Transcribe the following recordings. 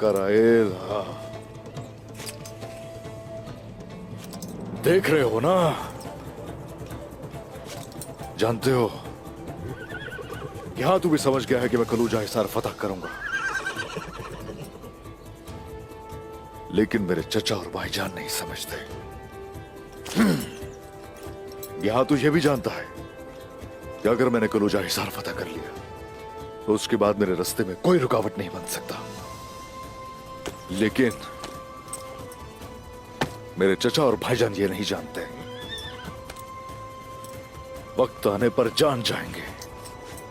कराएल, देख रहे हो ना, जानते हो यहां तू भी समझ गया है कि मैं कलूजा हिसार फतह करूंगा, लेकिन मेरे चचा और भाईजान नहीं समझते। यहां तू ये भी जानता है कि अगर मैंने कलूजा हिसार फतह कर लिया तो उसके बाद मेरे रास्ते में कोई रुकावट नहीं बन सकता, लेकिन मेरे चचा और भाईजान ये नहीं जानते। वक्त आने पर जान जाएंगे,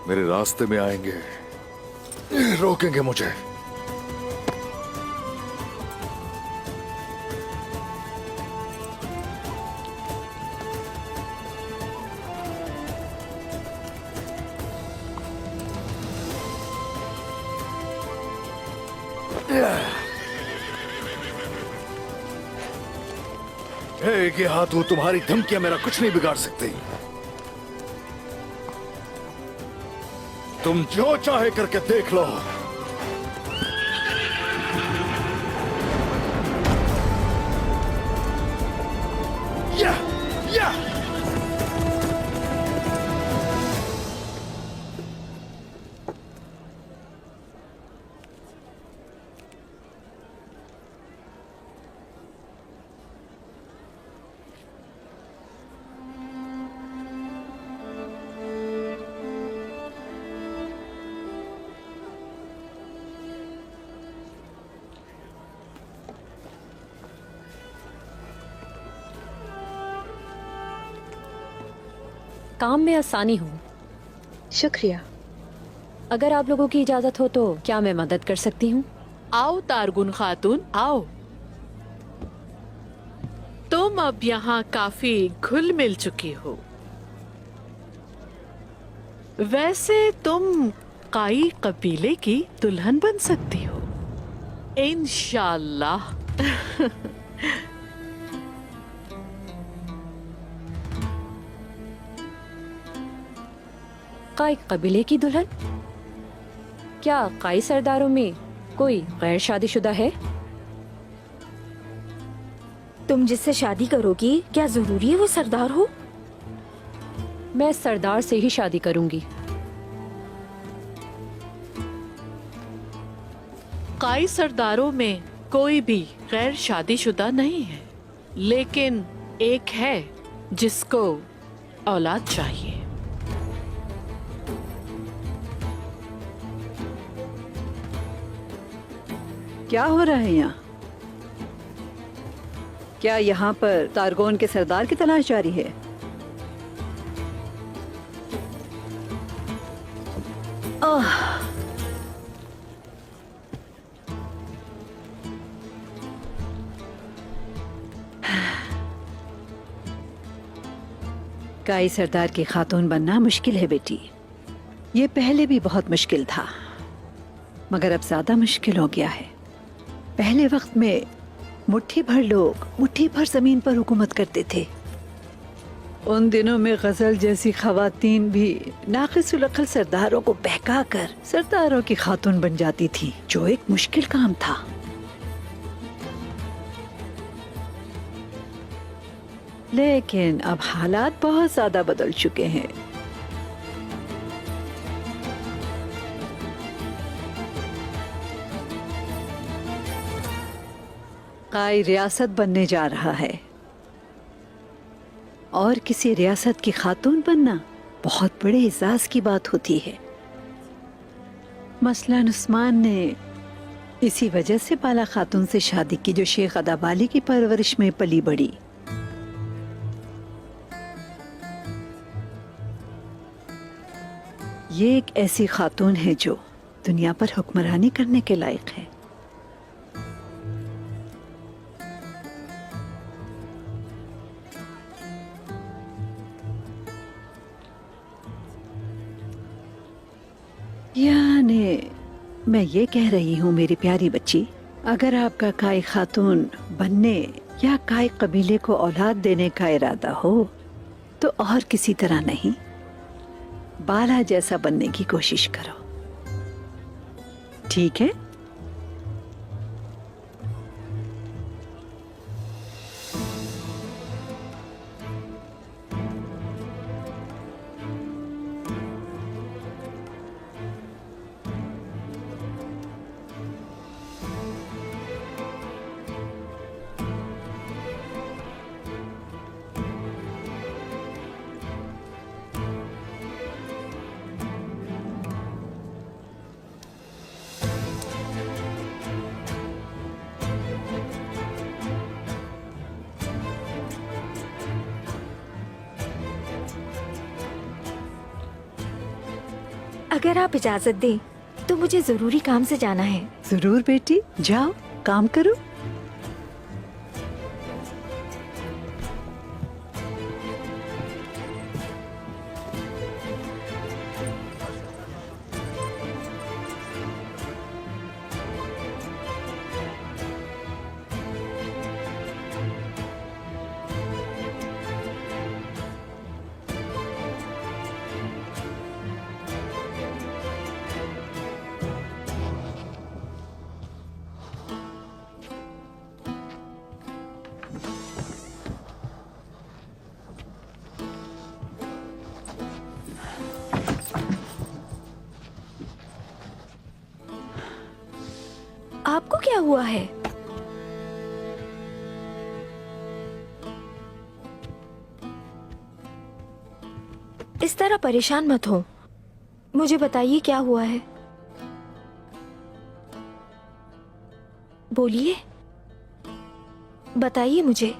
मेरे रास्ते में आएंगे, रोकेंगे मुझे। ये हाथ हो, तुम्हारी धमकियां मेरा कुछ नहीं बिगाड़ सकती। तुम जो चाहे करके देख लो। या, या। काम में आसानी हो। शुक्रिया। अगर आप लोगों की इजाजत हो तो क्या मैं मदद कर सकती हूँ? आओ तारगुन खातून, आओ। तुम अब यहाँ काफी घुल मिल चुकी हो। वैसे तुम काई कबीले की दुल्हन बन सकती हो, इंशाल्लाह। काई कबीले की दुल्हन? क्या काई सरदारों में कोई गैर शादीशुदा है? तुम जिससे शादी करोगी क्या जरूरी है वो सरदार हो? मैं सरदार से ही शादी करूंगी। काई सरदारों में कोई भी गैर शादीशुदा नहीं है, लेकिन एक है जिसको औलाद चाहिए। क्या हो रहा है यहाँ? क्या यहाँ पर तारगोन के सरदार की तलाश जारी है? काई सरदार की खातून बनना मुश्किल है बेटी। ये पहले भी बहुत मुश्किल था, मगर अब ज्यादा मुश्किल हो गया है। पहले वक्त में मुट्ठी भर लोग मुट्ठी भर जमीन पर हुकूमत करते थे। उन दिनों में गजल जैसी खवातीन भी नाक़िसुल अक़ल सरदारों को बहका कर सरदारों की खातून बन जाती थी, जो एक मुश्किल काम था। लेकिन अब हालात बहुत ज्यादा बदल चुके हैं। काई रियासत बनने जा रहा है और किसी रियासत की खातून बनना बहुत बड़े एजाज की बात होती है। मसलन उस्मान ने इसी वजह से बाला खातून से शादी की, जो शेख अदाबाली की परवरिश में पली बड़ी। ये एक ऐसी खातून है जो दुनिया पर हुक्मरानी करने के लायक है। यानी मैं ये कह रही हूँ मेरी प्यारी बच्ची, अगर आपका काई खातून बनने या काई कबीले को औलाद देने का इरादा हो तो और किसी तरह नहीं, बाला जैसा बनने की कोशिश करो, ठीक है? अगर आप इजाजत दें तो मुझे जरूरी काम से जाना है। जरूर बेटी, जाओ काम करो। आपको क्या हुआ है? इस तरह परेशान मत हो, मुझे बताइए क्या हुआ है। बोलिए, बताइए मुझे।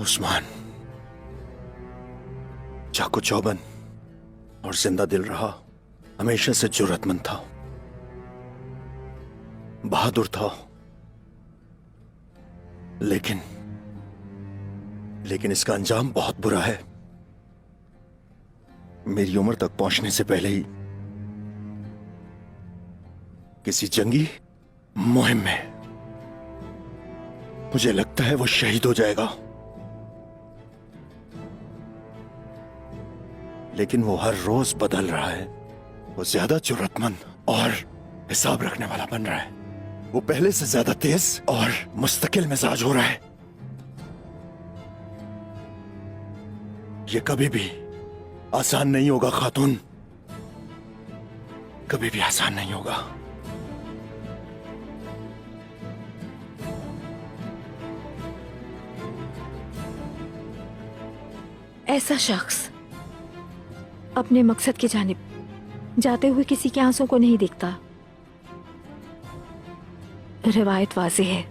उस्मान चाकू चौबन और जिंदा दिल रहा, हमेशा से जुर्रतमंद था, बहादुर था, लेकिन इसका अंजाम बहुत बुरा है। मेरी उम्र तक पहुंचने से पहले ही किसी जंगी मुहिम में मुझे लगता है वो शहीद हो जाएगा। लेकिन वो हर रोज बदल रहा है, वो ज्यादा जुर्रतमंद और हिसाब रखने वाला बन रहा है। वो पहले से ज्यादा तेज और मुस्तकिल मिजाज हो रहा है। ये कभी भी आसान नहीं होगा खातून, कभी भी आसान नहीं होगा। ऐसा शख्स अपने मकसद की जानिब जाते हुए किसी के आंसू को नहीं देखता। रिवायत वाज़ेह है,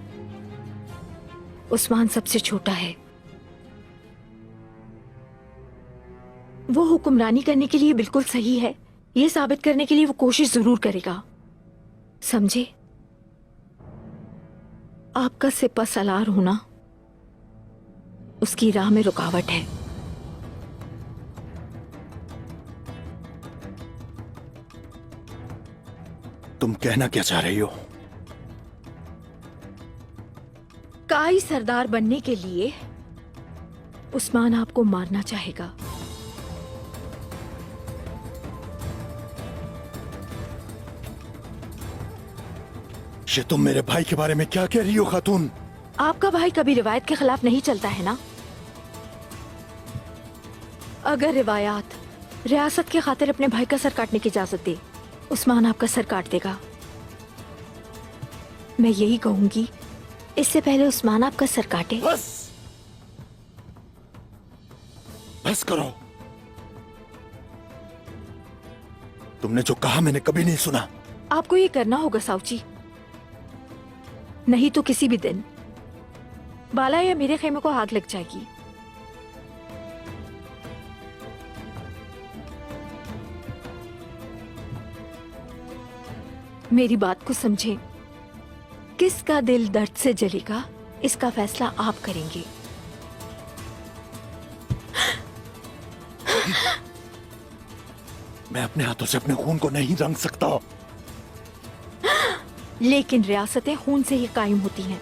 उस्मान सबसे छोटा है। वो हुक्मरानी करने के लिए बिल्कुल सही है, ये साबित करने के लिए वो कोशिश जरूर करेगा। समझे? आपका सिपह सलार होना उसकी राह में रुकावट है। तुम कहना क्या चाह रही हो? काई सरदार बनने के लिए उस्मान आपको मारना चाहेगा। ये तुम मेरे भाई के बारे में क्या कह रही हो खातून? आपका भाई कभी रिवायत के खिलाफ नहीं चलता है ना? अगर रिवायात रियासत के खातिर अपने भाई का सर काटने की इजाजत दे, उस्मान आपका सर काट देगा। मैं यही कहूंगी, इससे पहले उस्मान आपका सर काटे। बस बस करो। तुमने जो कहा मैंने कभी नहीं सुना। आपको ये करना होगा साउची, नहीं तो किसी भी दिन बाला या मेरे खेमे को आग लग जाएगी। मेरी बात को समझें, किसका दिल दर्द से जलेगा इसका फैसला आप करेंगे। मैं अपने हाथों से अपने खून को नहीं रंग सकता। लेकिन रियासतें खून से ही कायम होती हैं।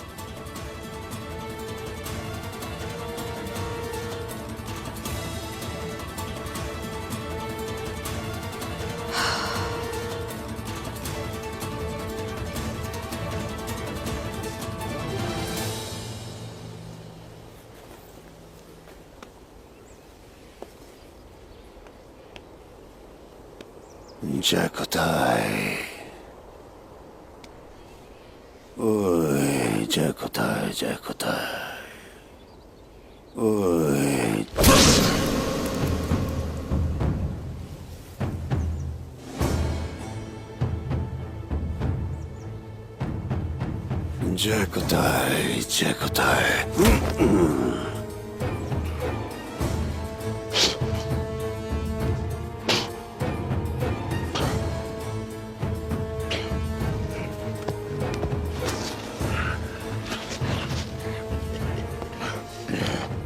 जय खुदाई, ओए जय खुदाई, जय खुदाई, ओए जय खुदाई, जय खुदाई।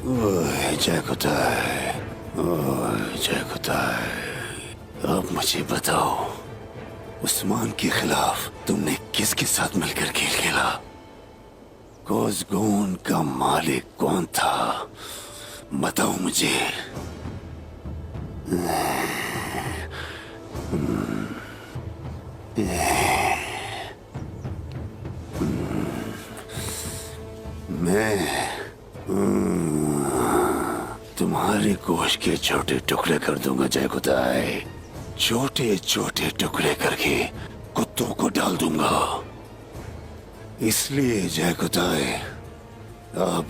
ओए जय खुदाई, ओए जय खुदाई। अब मुझे बताओ, उस्मान के खिलाफ तुमने किसके साथ मिलकर खेल खेला? कोज़गून का मालिक कौन था? बताओ मुझे। मैं तुम्हारे गोश्त के छोटे टुकड़े कर दूंगा जय खुदाई। छोटे छोटे टुकड़े करके कुत्तों को डाल दूंगा। इसलिए जय खुदाई, अब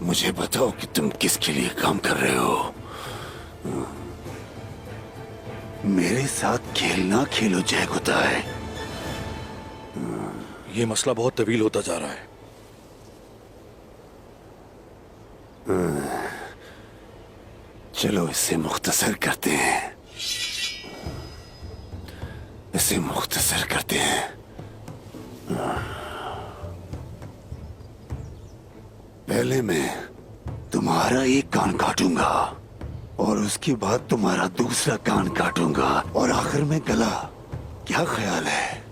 मुझे बताओ कि तुम किसके लिए काम कर रहे हो? मेरे साथ खेलना खेलो जय खुदाई। ये मसला बहुत तवील होता जा रहा है। चलो इसे मुख्तसर करते हैं, इसे मुख्तसर करते हैं। पहले मैं तुम्हारा एक कान काटूंगा और उसके बाद तुम्हारा दूसरा कान काटूंगा और आखिर में गला। क्या ख्याल है?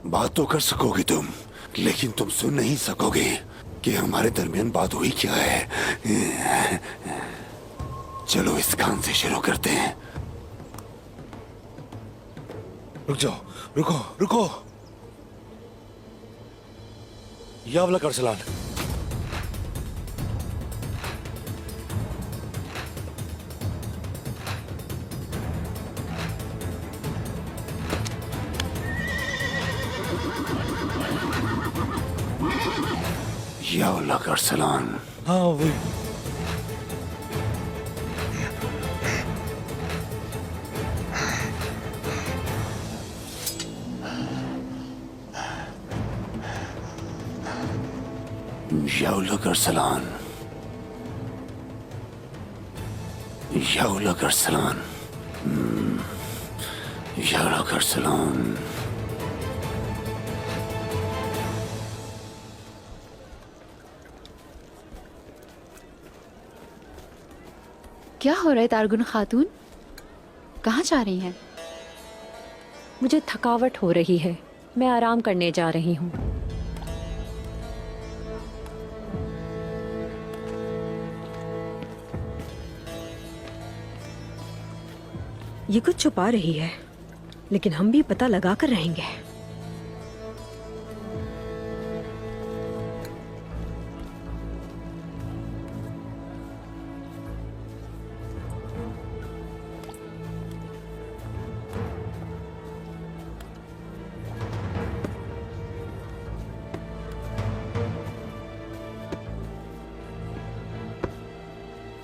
बात तो कर सकोगे तुम, लेकिन तुम सुन नहीं सकोगे कि हमारे दरमियान बात हुई क्या है। चलो इस कान से शुरू करते हैं। रुक जाओ, रुको रुको। यावला करसलान, यावला करसलान। हाँ वही। यावला करसलान, यावला करसलान, यावला करसलान। क्या हो रहा है तारगुन खातून? कहाँ जा रही हैं? मुझे थकावट हो रही है, मैं आराम करने जा रही हूँ। ये कुछ छुपा रही है, लेकिन हम भी पता लगा कर रहेंगे।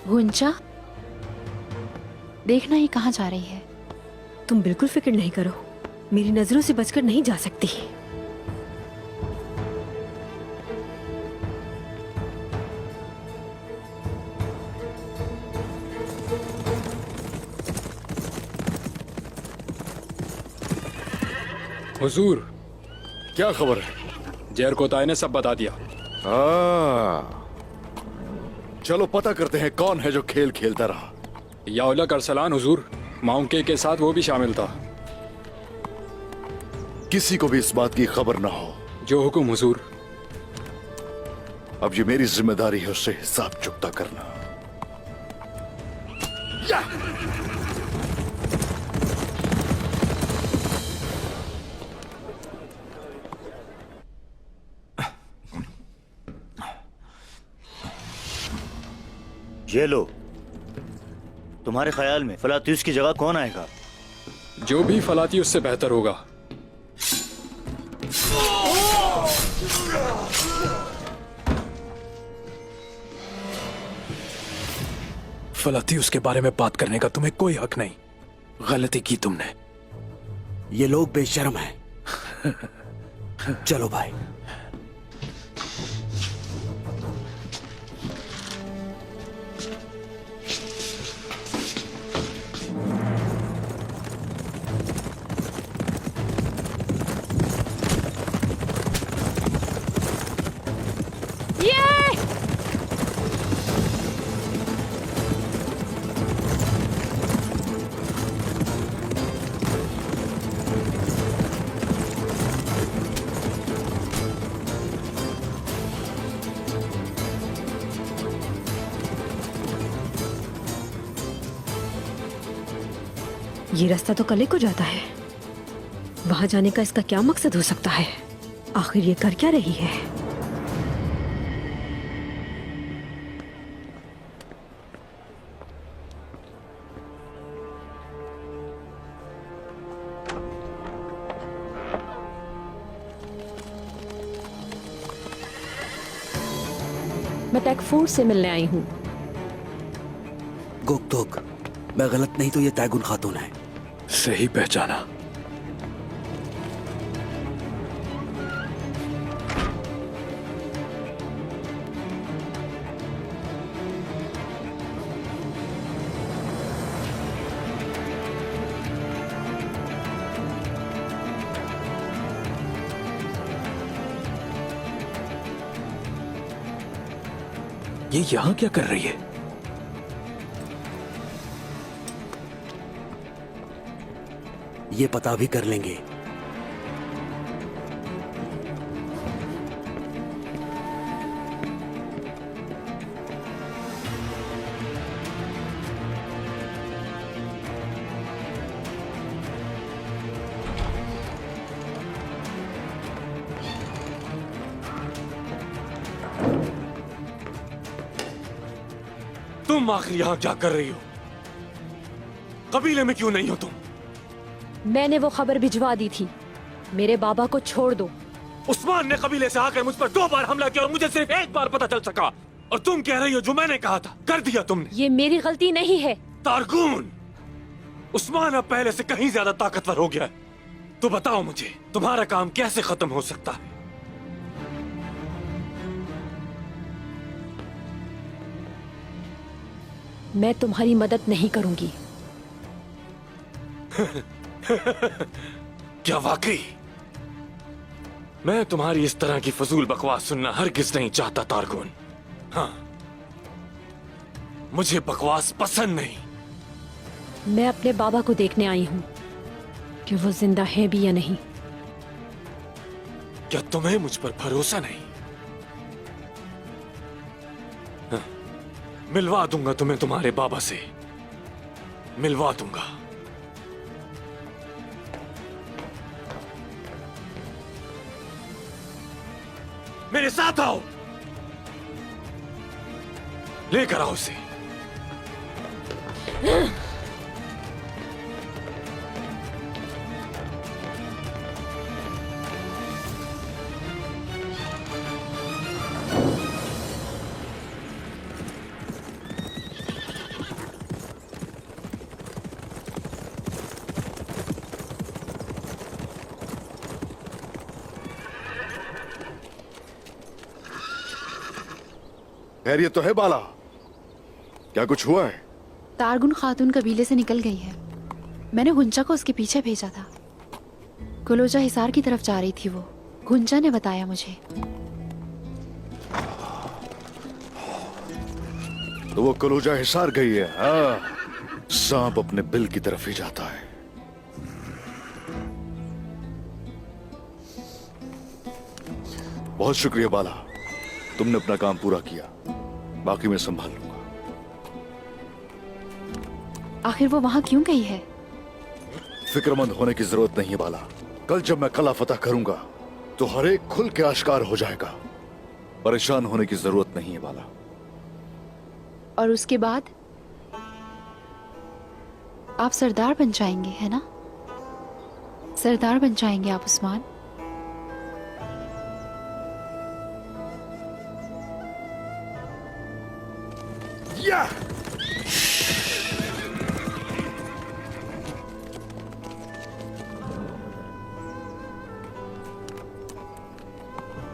गुंजा, देखना ही कहाँ जा रही है। तुम बिल्कुल फिक्र नहीं करो, मेरी नजरों से बचकर नहीं जा सकती। हुजूर, क्या खबर है? जहर कोताई ने सब बता दिया। चलो पता करते हैं कौन है जो खेल खेलता रहा। याउला करसलान हुजूर, माउंके के साथ वो भी शामिल था। किसी को भी इस बात की खबर ना हो। जो हुक्म हुजूर। अब ये मेरी जिम्मेदारी है उससे हिसाब चुकता करना। ये लो, तुम्हारे ख्याल में फलातीस की जगह कौन आएगा? जो भी फलाती उससे बेहतर होगा। फलाती उसके बारे में बात करने का तुम्हें कोई हक नहीं। गलती की तुमने। ये लोग बेशर्म हैं। चलो भाई। ये ये रास्ता तो कले को जाता है। वहां जाने का इसका क्या मकसद हो सकता है? आखिर ये कर क्या रही है? मैं टेकफूर से मिलने आई हूँ। गोकतोक, मैं गलत नहीं तो ये तैगुन खातून है। सही पहचाना। ये यहां क्या कर रही है? ये पता भी कर लेंगे। तुम आखिर यहां क्या कर रही हो? कबीले में क्यों नहीं हो तुम? मैंने वो खबर भिजवा दी थी। मेरे बाबा को छोड़ दो। उस्मान ने कबीले से आकर मुझ पर 2 बार हमला किया और मुझे सिर्फ 1 बार पता चल सका। और तुम कह रही हो जो मैंने कहा था कर दिया तुमने। ये मेरी गलती नहीं है। तारगुन, उस्मान अब पहले से कहीं ज्यादा ताकतवर हो गया है। तो बताओ मुझे तुम्हारा काम कैसे खत्म हो सकता है? मैं तुम्हारी मदद नहीं करूंगी। क्या वाकई? मैं तुम्हारी इस तरह की फजूल बकवास सुनना हरगिज नहीं चाहता तारगुन। हाँ, मुझे बकवास पसंद नहीं। मैं अपने बाबा को देखने आई हूँ कि वो जिंदा है भी या नहीं। क्या तुम्हें मुझ पर भरोसा नहीं? हाँ, मिलवा दूंगा तुम्हें तुम्हारे बाबा से, मिलवा दूंगा। मेरे साथ आओ, लेकर आओ उसे। खैरियत तो है बाला? क्या कुछ हुआ है? तारगुन खातून कबीले से निकल गई है। मैंने गुंजा को उसके पीछे भेजा था। कुलोजा हिसार की तरफ जा रही थी वो। गुंजा ने बताया मुझे। तो वो कलोजा हिसार गई है। हाँ, सांप अपने बिल की तरफ ही जाता है। बहुत शुक्रिया बाला, तुमने अपना काम पूरा किया। बाकी मैं संभाल लूंगा। आखिर वो वहां क्यों गई है? फिक्रमंद होने की जरूरत नहीं है बाला। कल जब मैं कला फतह करूंगा तो हर एक खुल के आश्कार हो जाएगा। परेशान होने की जरूरत नहीं है बाला। और उसके बाद आप सरदार बन जाएंगे, है ना? सरदार बन जाएंगे आप उस्मान। या!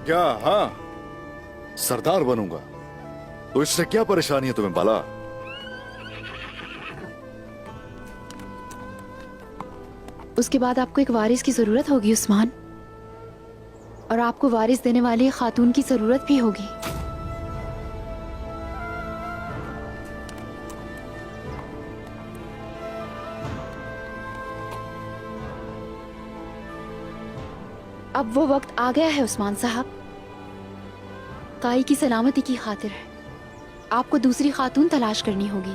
क्या? हाँ, सरदार बनूंगा तो इससे क्या परेशानी है तुम्हें बाला? उसके बाद आपको एक वारिस की जरूरत होगी उस्मान, और आपको वारिस देने वाली खातून की जरूरत भी होगी। अब वो वक्त आ गया है उस्मान साहब। काई की सलामती की खातिर आपको दूसरी खातून तलाश करनी होगी।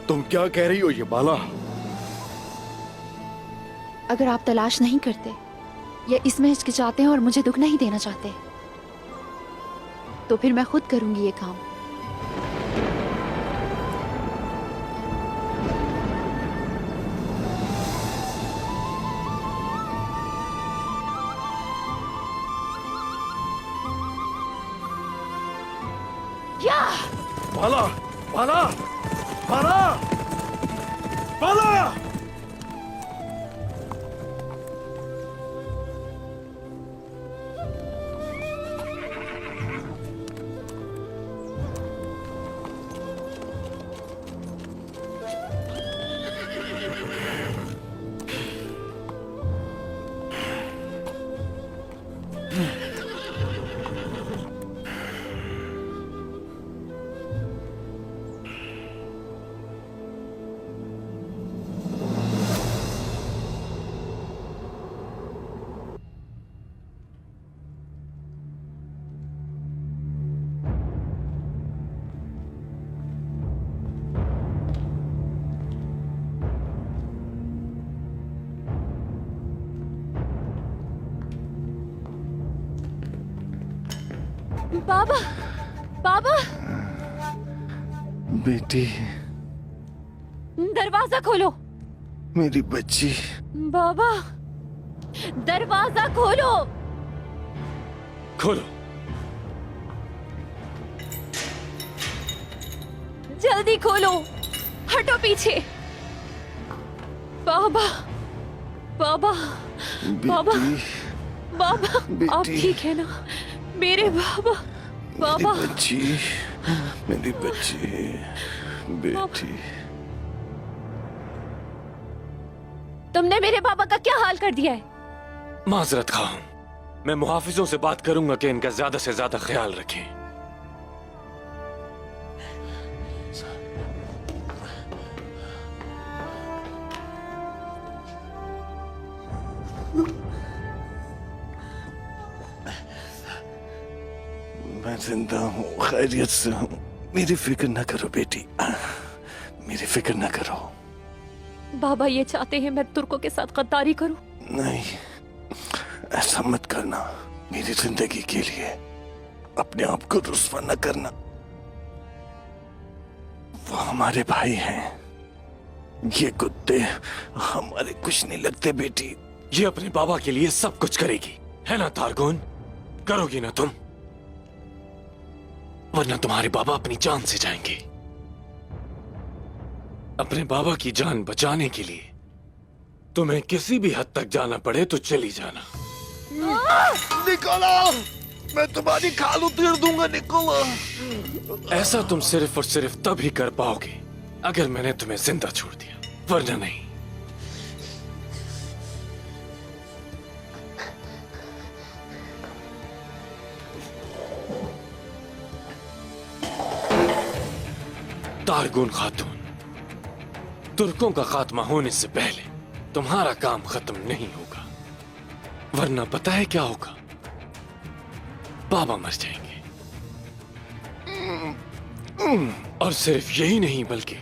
तुम क्या कह रही हो ये बाला? अगर आप तलाश नहीं करते या इसमें हिचकिचाते हैं और मुझे दुख नहीं देना चाहते तो फिर मैं खुद करूंगी ये काम। बाला, बाला, बाला, बाला! बाबा, बाबा, बेटी, दरवाजा खोलो। मेरी बच्ची। बाबा, दरवाजा खोलो। खोलो। जल्दी खोलो, हटो पीछे। बाबा, बाबा, बाबा, बाबा, आप ठीक है ना? मेरे बाबा, बाबा, मेरी बच्ची, मेरी बच्ची, बेटी। तुमने मेरे बाबा का क्या हाल कर दिया है? माजरत खा हूं। मैं मुहाफिजों से बात करूंगा कि इनका ज्यादा से ज्यादा ख्याल रखें। मैं जिंदा हूँ, खैरियत से हूँ। मेरी फिक्र न करो बेटी, मेरी फिक्र न करो। बाबा ये चाहते हैं मैं तुर्कों के साथ गद्दारी करूं? नहीं, ऐसा मत करना। मेरी जिंदगी के लिए अपने आप को रुस्वा न करना। वो हमारे भाई हैं। ये कुत्ते हमारे कुछ नहीं लगते बेटी। ये अपने बाबा के लिए सब कुछ करेगी, है ना तारगुन? करोगी ना तुम? वरना तुम्हारे बाबा अपनी जान से जाएंगे। अपने बाबा की जान बचाने के लिए तुम्हें किसी भी हद तक जाना पड़े तो चली जाना। निकोला, मैं तुम्हारी खाल उतेर दूंगा निकोला। ऐसा तुम सिर्फ और सिर्फ तब ही कर पाओगे अगर मैंने तुम्हें जिंदा छोड़ दिया, वरना नहीं। तारगुन खातून, तुर्कों का खात्मा होने से पहले तुम्हारा काम खत्म नहीं होगा, वरना पता है क्या होगा? बाबा मर जाएंगे। और सिर्फ यही नहीं बल्कि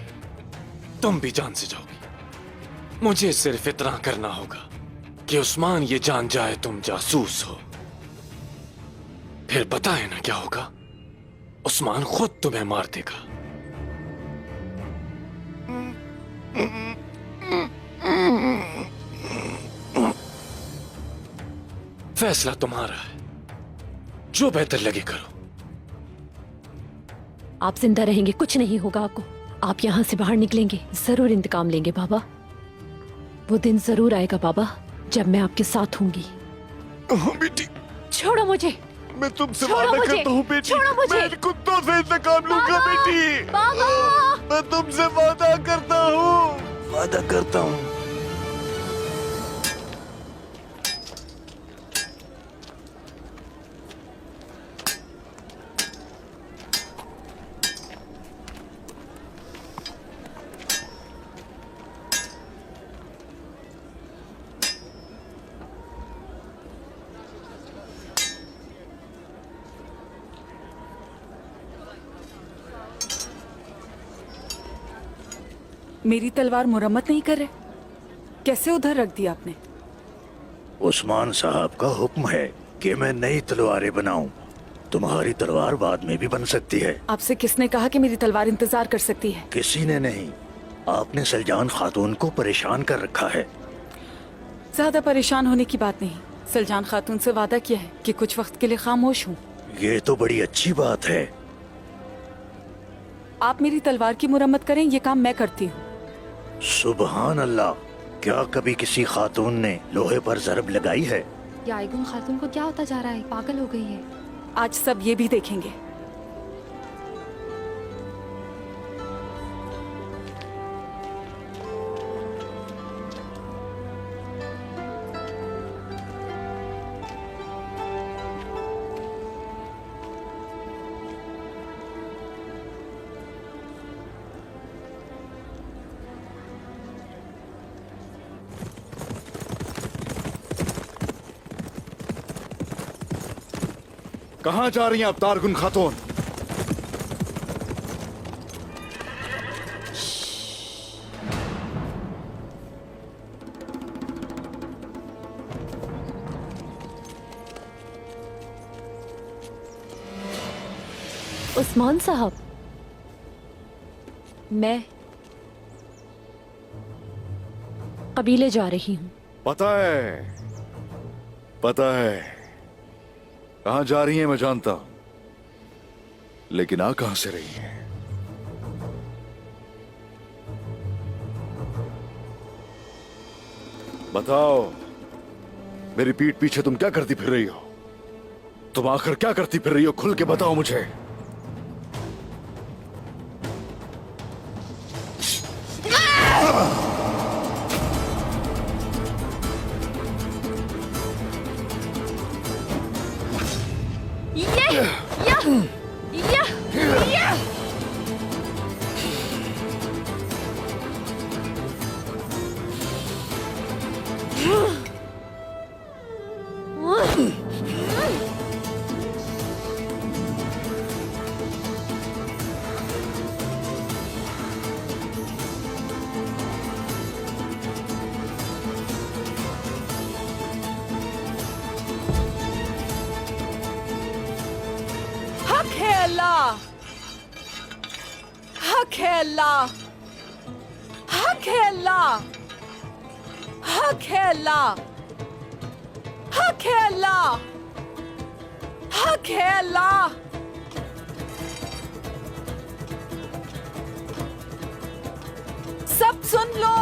तुम भी जान से जाओगी। मुझे सिर्फ इतना करना होगा कि उस्मान ये जान जाए तुम जासूस हो। फिर पता है ना क्या होगा? उस्मान खुद तुम्हें मार देगा। फैसला तुम्हारा है, जो बेहतर लगे करो। आप जिंदा रहेंगे, कुछ नहीं होगा आपको। आप यहाँ से बाहर निकलेंगे, जरूर इंतकाम लेंगे बाबा। वो दिन जरूर आएगा बाबा जब मैं आपके साथ होंगी। बेटी, छोड़ो मुझे। मैं तुमसे छोड़ो वादा मुझे। करता हूँ बेटी। छोड़ो मुझे। मैं इन कुत्तों से इंतकाम लूंगा बाबा! बेटी। बाबा! मैं तुमसे वादा करता हूँ, वादा करता हूँ। मेरी तलवार मुरम्मत नहीं कर रहे? कैसे उधर रख दी आपने? उस्मान साहब का हुक्म है कि मैं नई तलवारें बनाऊं। तुम्हारी तलवार बाद में भी बन सकती है। आपसे किसने कहा कि मेरी तलवार इंतजार कर सकती है? किसी ने नहीं। आपने सलजान खातून को परेशान कर रखा है। ज्यादा परेशान होने की बात नहीं। सलजान खातून से वादा किया है कि कुछ वक्त के लिए खामोश हूँ। ये तो बड़ी अच्छी बात है। आप मेरी तलवार की मुरम्मत करें, ये काम मैं करती हूँ। सुबहान अल्लाह, क्या कभी किसी खातून ने लोहे पर ज़रब लगाई है? ये आयगुन खातून को क्या होता जा रहा है? पागल हो गई है। आज सब ये भी देखेंगे। कहां जा रही हैं आप तारगुन खातून? उस्मान साहब, मैं कबीले जा रही हूँ। पता है, पता है कहां जा रही हैं मैं जानता हूं, लेकिन आ कहां से रही हैं? बताओ, मेरी पीठ पीछे तुम क्या करती फिर रही हो? तुम आखिर क्या करती फिर रही हो? खुल के बताओ मुझे। हक है अल्लाह, हक है अल्लाह, हक है अल्लाह, हक है अल्लाह, हक है अल्लाह, हक है अल्लाह। सब सुन लो।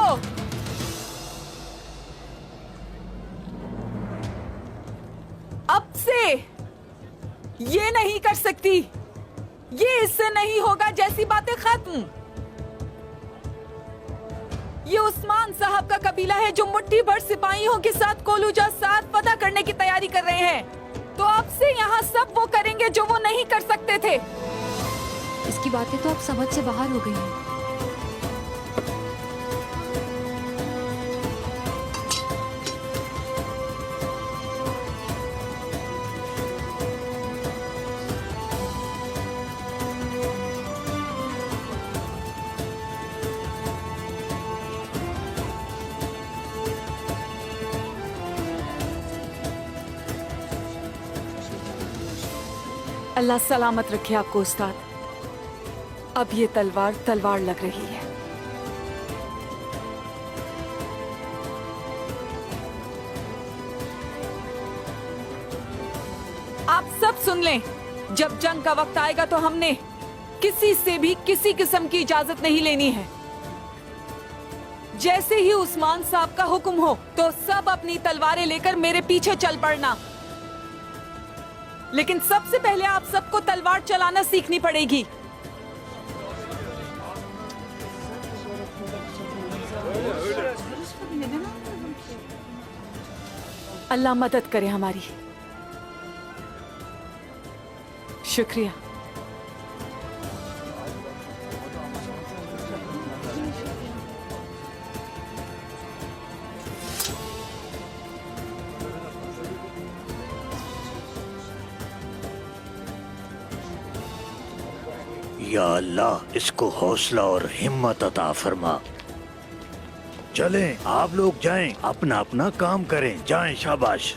अब से ये नहीं कर सकती, ये इससे नहीं होगा जैसी बातें खत्म। ये उस्मान साहब का कबीला है जो मुट्ठी भर सिपाहियों के साथ कोलूजा साथ फतह करने की तैयारी कर रहे हैं। तो अब से यहाँ सब वो करेंगे जो वो नहीं कर सकते थे। इसकी बातें तो अब समझ से बाहर हो गई हैं। अल्लाह सलामत रखे आपको उस्ताद। अब ये तलवार तलवार लग रही है। आप सब सुन लें, जब जंग का वक्त आएगा तो हमने किसी से भी किसी किस्म की इजाजत नहीं लेनी है। जैसे ही उस्मान साहब का हुक्म हो तो सब अपनी तलवारें लेकर मेरे पीछे चल पड़ना। लेकिन सबसे पहले आप सबको तलवार चलाना सीखनी पड़ेगी। अल्लाह मदद करे हमारी। शुक्रिया। या अल्लाह, इसको हौसला और हिम्मत अता फरमा। चलें, आप लोग जाएं, अपना अपना काम करें, जाएं, शाबाश।